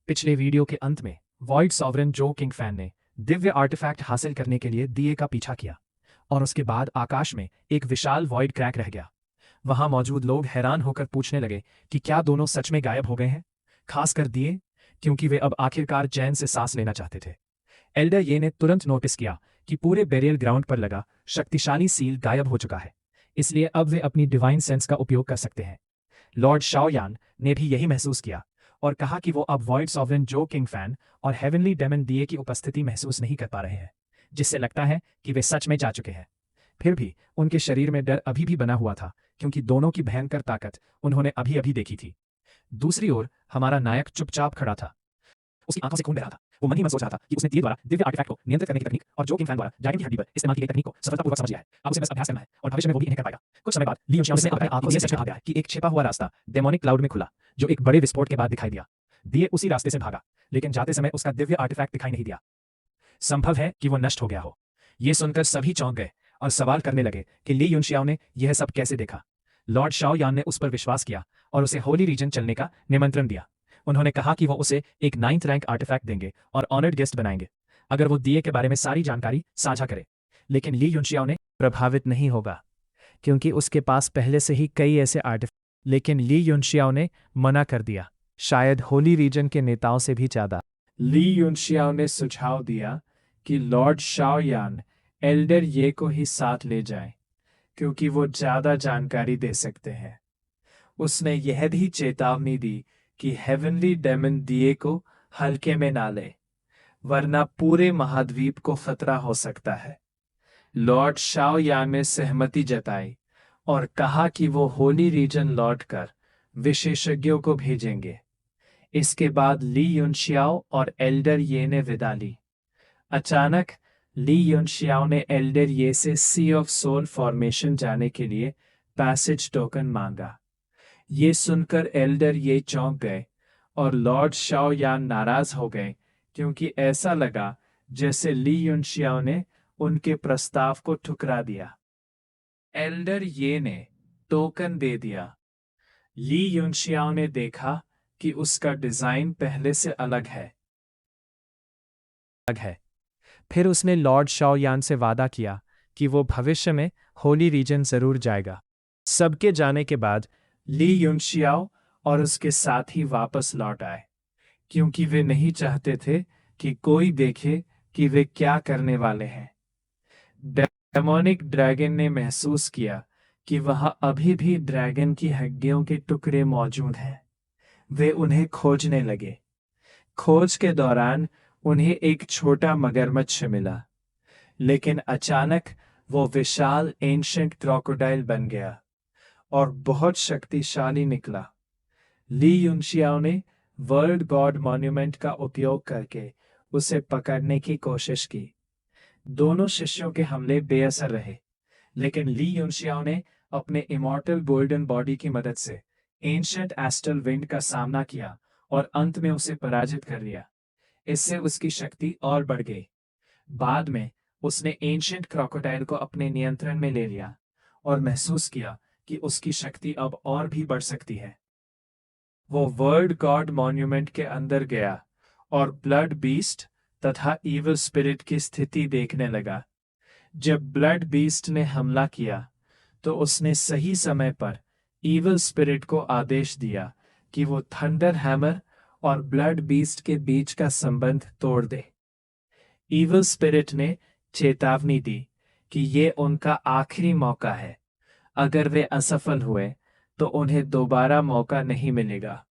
पिछले वीडियो के अंत में वॉइड सॉवरन जो किंग फैन ने दिव्य आर्टिफैक्ट हासिल करने के लिए दिए का पीछा किया और उसके बाद आकाश में एक विशाल वॉइड क्रैक रह गया। वहां मौजूद लोग हैरान होकर पूछने लगे कि क्या दोनों सच में गायब हो गए हैं, खासकर दिए, क्योंकि वे अब आखिरकार चैन से सांस लेना चाहते थे। एल्डर ये ने तुरंत नोटिस किया कि पूरे बेरियल ग्राउंड पर लगा शक्तिशाली सील गायब हो चुका है, इसलिए अब वे अपनी डिवाइन सेंस का उपयोग कर सकते हैं। लॉर्ड शाओयान ने भी यही महसूस किया और कहा कि वो अब वॉइड सॉवरन जो किंग फैन और हेवनली डेमन दिए की उपस्थिति महसूस नहीं कर पा रहे हैं, जिससे लगता है कि वे सच में जा चुके हैं। फिर भी उनके शरीर में डर अभी भी बना हुआ था, क्योंकि दोनों की भयंकर ताकत उन्होंने अभी अभी देखी थी। दूसरी ओर हमारा नायक चुपचाप खड़ा था। उसकी आंखों से खून बह रहा था। वो मन ही मन सोच रहा था कि उसने दिए द्वारा दिव्य आर्टिफैक्ट को नियंत्रित करने की तकनीक और जो किंग फैन द्वारा ड्रैगन की हड्डी पर इस्तेमाल की गई तकनीक को सफलतापूर्वक समझ लिया है। अब उसे बस अभ्यास करना है और भविष्य में वो भी इन्हें कर पाएगा। कुछ समय बाद ली युनशियाओ ने अपनी आंखों से सच में भागा है कि एक छिपा हुआ रास्ता डेमोनिक क्लाउड में खुला, जो एक बड़े विस्फोट के बाद दिखाई दिया। दिए उसी रास्ते से भागा, लेकिन जाते समय उसका दिव्य आर्टिफैक्ट दिखाई नहीं दिया। संभव है कि वो नष्ट हो गया हो। यह सुनकर सभी चौंक गए और सवाल करने लगे कि ली युनशियाओ ने यह सब कैसे देखा। लॉर्ड शाओयान ने उस पर विश्वास किया और उसे होली रीजन चलने का निमंत्रण दिया। उन्होंने कहा कि वो उसे एक 9th रैंक आर्टिफैक्ट देंगे और ऑनर्ड गेस्ट बनाएंगे अगर वो दिए के बारे में सारी जानकारी साझा करे। लेकिन ली युनशियाओ ने प्रभावित नहीं होगा, क्योंकि उसके पास पहले से ही कई ऐसे आर्टिफैक्ट। लेकिन ली युनशियाओ ने मना कर दिया, शायद होली रीजन के नेताओं से भी ज्यादा। ली युनशियाओ ने सुझाव दिया कि लॉर्ड शाओयान एल्डर ये को ही साथ ले जाए, क्योंकि वो ज्यादा जानकारी दे सकते हैं। उसने यह भी चेतावनी दी कि हेवनली डेमन दिए को हल्के में ना ले, वरना पूरे महाद्वीप को खतरा हो सकता है। लॉर्ड शाओयान ने सहमति जताई और कहा कि वो होली रीजन लौटकर विशेषज्ञों को भेजेंगे। इसके बाद ली युनशियाओ और एल्डर ये ने विदा ली। अचानक ली युनशियाओ ने एल्डर ये से सी ऑफ सोल फॉर्मेशन जाने के लिए पैसेज टोकन मांगा। ये सुनकर एल्डर ये चौंक गए और लॉर्ड शाओयान नाराज हो गए, क्योंकि ऐसा लगा जैसे ली युनशियाओ ने उनके प्रस्ताव को ठुकरा दिया। एल्डर ये ने टोकन दे दिया। ली युनशियाओ ने देखा कि उसका डिजाइन पहले से अलग है। फिर उसने लॉर्ड शाओयान से वादा किया कि वो भविष्य में होली रीजन जरूर जाएगा। सबके जाने के बाद ली युनशियाओ और उसके साथी वापस लौट आए, क्योंकि वे नहीं चाहते थे कि कोई देखे कि वे क्या करने वाले हैं। डेमोनिक ड्रैगन ने महसूस किया कि वहां अभी भी ड्रैगन की हड्डियों के टुकड़े मौजूद हैं। वे उन्हें खोजने लगे। खोज के दौरान उन्हें एक छोटा मगरमच्छ मिला, लेकिन अचानक वो विशाल एंशिएंट क्रोकोडाइल बन गया और बहुत शक्तिशाली निकला। ली युनशियाओ ने वर्ल्ड गॉड मॉन्यूमेंट का उपयोग करके उसे पकड़ने की कोशिश की। दोनों शिष्यों के हमले बेअसर रहे, लेकिन ली युनशियाओ ने अपने इमॉर्टल गोल्डन बॉडी की मदद से एंशिएंट एस्ट्रल विंड का सामना किया और अंत में उसे पराजित कर दिया। इससे उसकी शक्ति और बढ़ गई। बाद में उसने एंशिएंट क्रोकोडाइल को अपने नियंत्रण में ले लिया और महसूस किया कि उसकी शक्ति अब और भी बढ़ सकती है। वो वर्ल्ड गॉड मॉन्यूमेंट के अंदर गया और ब्लड बीस्ट तथा इविल स्पिरिट की स्थिति देखने लगा। जब ब्लड बीस्ट ने हमला किया तो उसने सही समय पर इविल स्पिरिट को आदेश दिया कि वो थंडर हैमर और ब्लड बीस्ट के बीच का संबंध तोड़ दे। इविल स्पिरिट ने चेतावनी दी कि ये उनका आखिरी मौका है। अगर वे असफल हुए तो उन्हें दोबारा मौका नहीं मिलेगा।